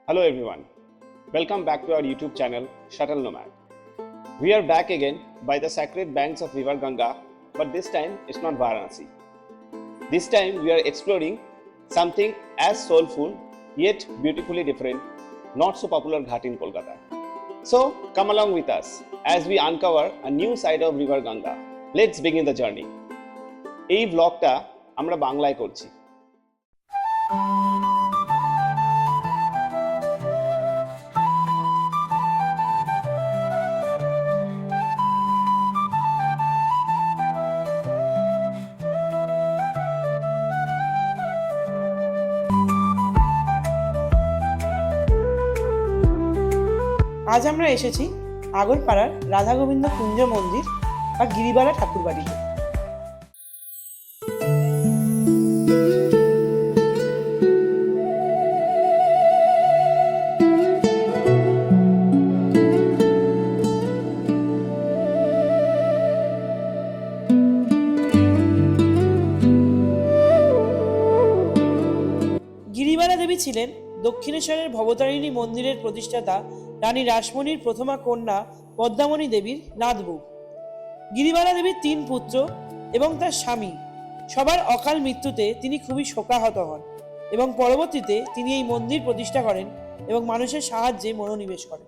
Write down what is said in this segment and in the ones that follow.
Hello everyone, welcome back to our YouTube channel Shuttle Nomad. We are back again by the sacred banks of river Ganga, but this time it's not Varanasi. This time we are exploring something as soulful yet beautifully different, not so popular ghat in Kolkata. So come along with us as we uncover a new side of river Ganga. Let's begin the journey. এই vlogটা আমরা বাংলায় করছি। আজ আমরা এসেছি আগরপাড়ার রাধা গোবিন্দ কুঞ্জ মন্দির বা গিরিবালা ঠাকুর বাড়িতে। গিরিবালা দেবী ছিলেন দক্ষিণেশ্বরের ভবতারিণী মন্দিরের প্রতিষ্ঠাতা রানী রাসমণির প্রথমা কন্যা পদ্মামণি দেবীর নাতবউ। গিরিবালা দেবীর 3 পুত্র এবং তার স্বামী সবার অকাল মৃত্যুতে তিনি খুবই শোকাহত হন এবং পরবর্তীতে তিনি এই মন্দির প্রতিষ্ঠা করেন এবং মানুষের সাহায্যে মনোনিবেশ করেন।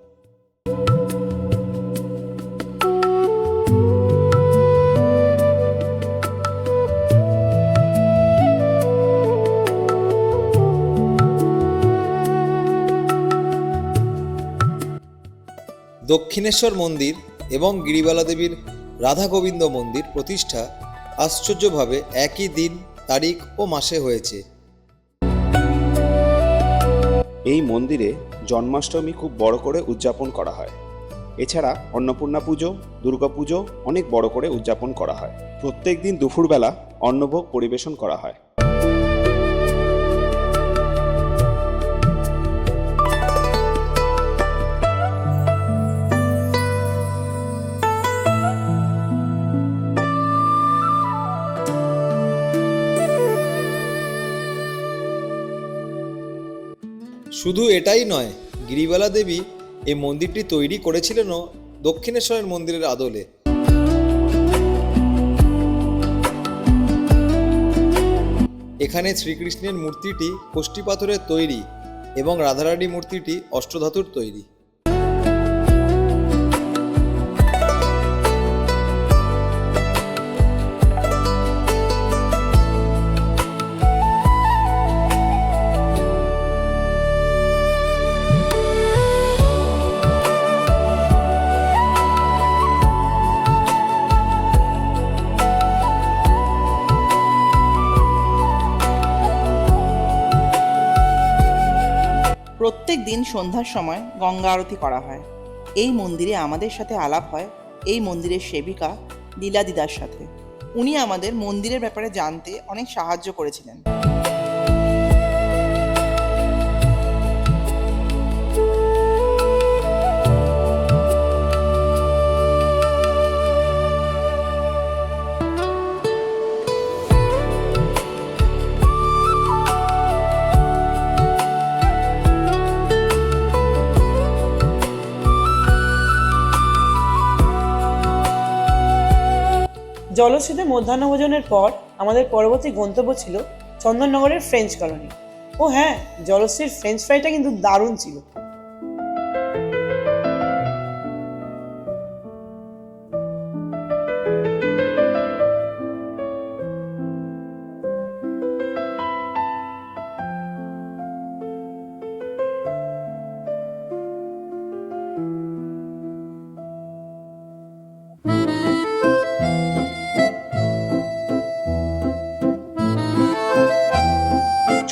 দক্ষিণেশ্বর মন্দির এবং গিরিবালা দেবীর রাধা গোবিন্দ মন্দির প্রতিষ্ঠা আশ্চর্যভাবে একই দিন, তারিখ ও মাসে হয়েছে। এই মন্দিরে জন্মাষ্টমী খুব বড় করে উদযাপন করা হয়। এছাড়া অন্নপূর্ণা পুজো, দুর্গা পুজো অনেক বড় করে উদযাপন করা হয়। প্রত্যেক দিন দুপুরবেলা অন্নভোগ পরিবেশন করা হয়। শুধু এটাই নয়, গিরিবালা দেবী এই মন্দিরটি তৈরি করেছিলেনও দক্ষিণেশ্বরের মন্দিরের আদলে। এখানে শ্রীকৃষ্ণের মূর্তিটি কোষ্ঠী পাথরের তৈরি এবং রাধারানী মূর্তিটি অষ্টধাতুর তৈরি। প্রত্যেক দিন সন্ধ্যার সময় গঙ্গা আরতি করা হয়। এই মন্দিরে আমাদের সাথে আলাপ হয় এই মন্দিরের সেবিকা লীলা দিদার সাথে। উনি আমাদের মন্দিরের ব্যাপারে জানতে অনেক সাহায্য করেছিলেন। জলশ্রীতে মধ্যাহ্নভোজনের পর আমাদের পরবর্তী গন্তব্য ছিল চন্দননগরের ফ্রেঞ্চ কলোনি। ও হ্যাঁ, জলশ্রীর ফ্রেঞ্চ ফ্রাইটা কিন্তু দারুণ ছিল।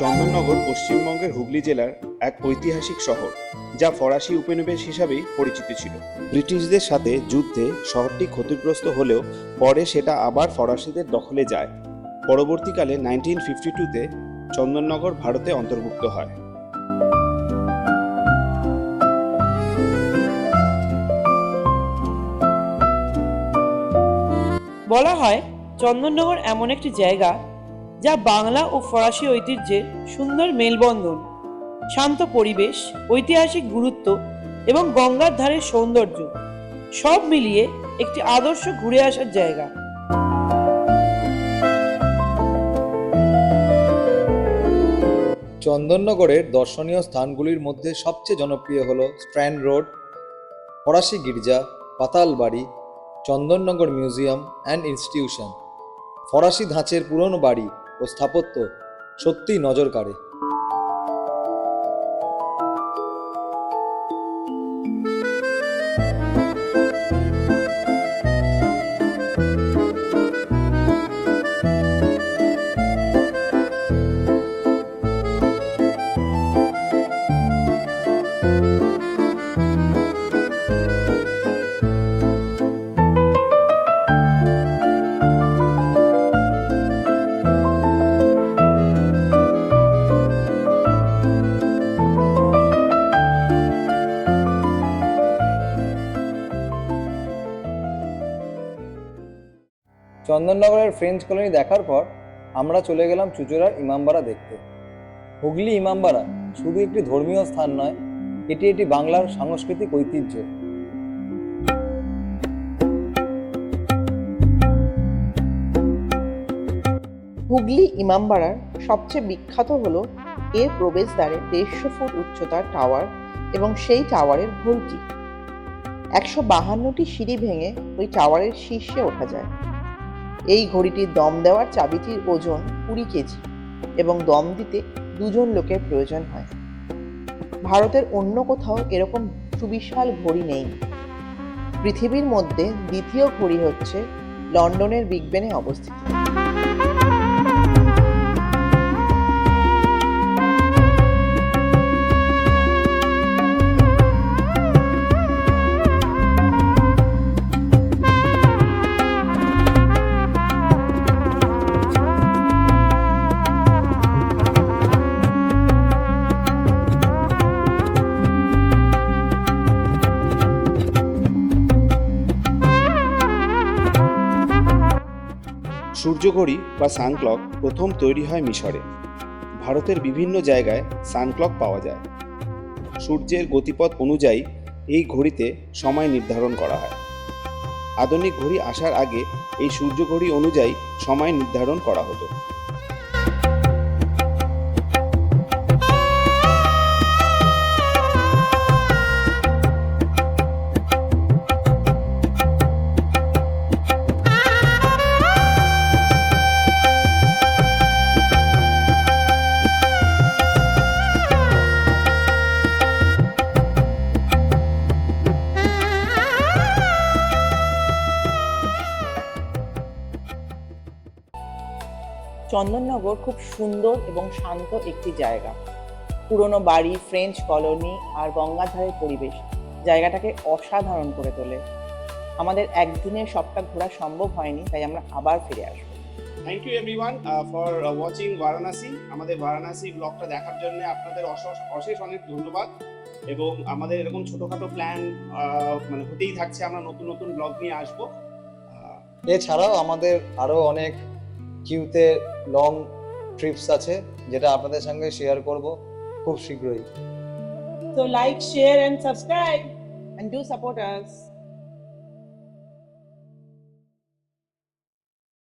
চন্দননগর পশ্চিমবঙ্গের হুগলি জেলার এক ঐতিহাসিক শহর, যা ফরাসি উপনিবেশ হিসাবেই পরিচিত ছিল। ব্রিটিশদের সাথে যুদ্ধে শহরটি ক্ষতিগ্রস্ত হলেও পরে সেটা আবার ফরাসিদের দখলে যায়। পরবর্তীকালে 1952-তে চন্দননগর ভারতে অন্তর্ভুক্ত হয়। বলা হয় চন্দননগর এমন একটি জায়গা যা বাংলা ও ফরাসি ঐতিহ্যের সুন্দর মেলবন্ধন। শান্ত পরিবেশ, ঐতিহাসিক গুরুত্ব এবং গঙ্গার ধারের সৌন্দর্য সব মিলিয়ে একটি আদর্শ ঘুরে আসার জায়গা। চন্দননগরের দর্শনীয় স্থানগুলির মধ্যে সবচেয়ে জনপ্রিয় হল স্ট্র্যান্ড রোড, ফরাসি গির্জা, পাতালবাড়ি, চন্দননগর মিউজিয়াম অ্যান্ড ইনস্টিটিউশন। ফরাসি ধাঁচের পুরনো বাড়ি ও স্থাপত্য সত্যিই নজর কাড়ে। চন্দননগরের ফ্রেঞ্চ কলোনি দেখার পর আমরা চলে গেলাম চুঁচুড়ার ইমামবাড়া দেখতে। হুগলি ইমামবাড়া শুধু একটি ধর্মীয় স্থান নয়, এটি বাংলার সাংস্কৃতিক ঐতিহ্য। হুগলি ইমামবাড়ার সবচেয়ে বিখ্যাত হলো এর প্রবেশদ্বারে 150 ফুট উচ্চতার টাওয়ার এবং সেই টাওয়ারের ঘুলকি। 152টি সিঁড়ি ভেঙে ওই টাওয়ারের শীর্ষে ওঠা যায়। এই ঘড়িটির দম দেওয়ার চাবিটির ওজন 20 কেজি এবং দম দিতে 2 জন লোকের প্রয়োজন হয়। ভারতের অন্য কোথাও এরকম সুবিশাল ঘড়ি নেই। পৃথিবীর মধ্যে দ্বিতীয় ঘড়ি হচ্ছে লন্ডনের বিগ বেনে অবস্থিত। সূর্যঘড়ি বা সানক্লক প্রথম তৈরি হয় মিশরে। ভারতের বিভিন্ন জায়গায় সানক্লক পাওয়া যায়। সূর্যের গতিপথ অনুযায়ী এই ঘড়িতে সময় নির্ধারণ করা হয়। আধুনিক ঘড়ি আসার আগে এই সূর্যঘড়ি অনুযায়ী সময় নির্ধারণ করা হতো। চন্দননগর খুব সুন্দর এবং শান্ত একটি জায়গা। পুরনো বাড়ি, ফ্রেঞ্চ কলোনি আর গঙ্গার ধারের পরিবেশ জায়গাটাকে অসাধারণ করে তোলে। আমাদের একদিনে সবটা ঘোরা সম্ভব হয়নি, তাই আমরা আবার ফিরে আসবো। Thank you everyone for watching Varanasi. আমাদের বারাণসী ব্লগটা দেখার জন্য আপনাদের অশেষ অনেক ধন্যবাদ। এবং আমাদের এরকম ছোটখাটো প্ল্যান মানে হতেই থাকছে, আমরা নতুন নতুন ব্লগ নিয়ে আসবো। এছাড়াও আমাদের আরও অনেক কিউতে লং ট্রিপস আছে, যেটা আপনাদের সঙ্গে শেয়ার করব খুব শীঘ্রই। So like, share and subscribe. And do support us.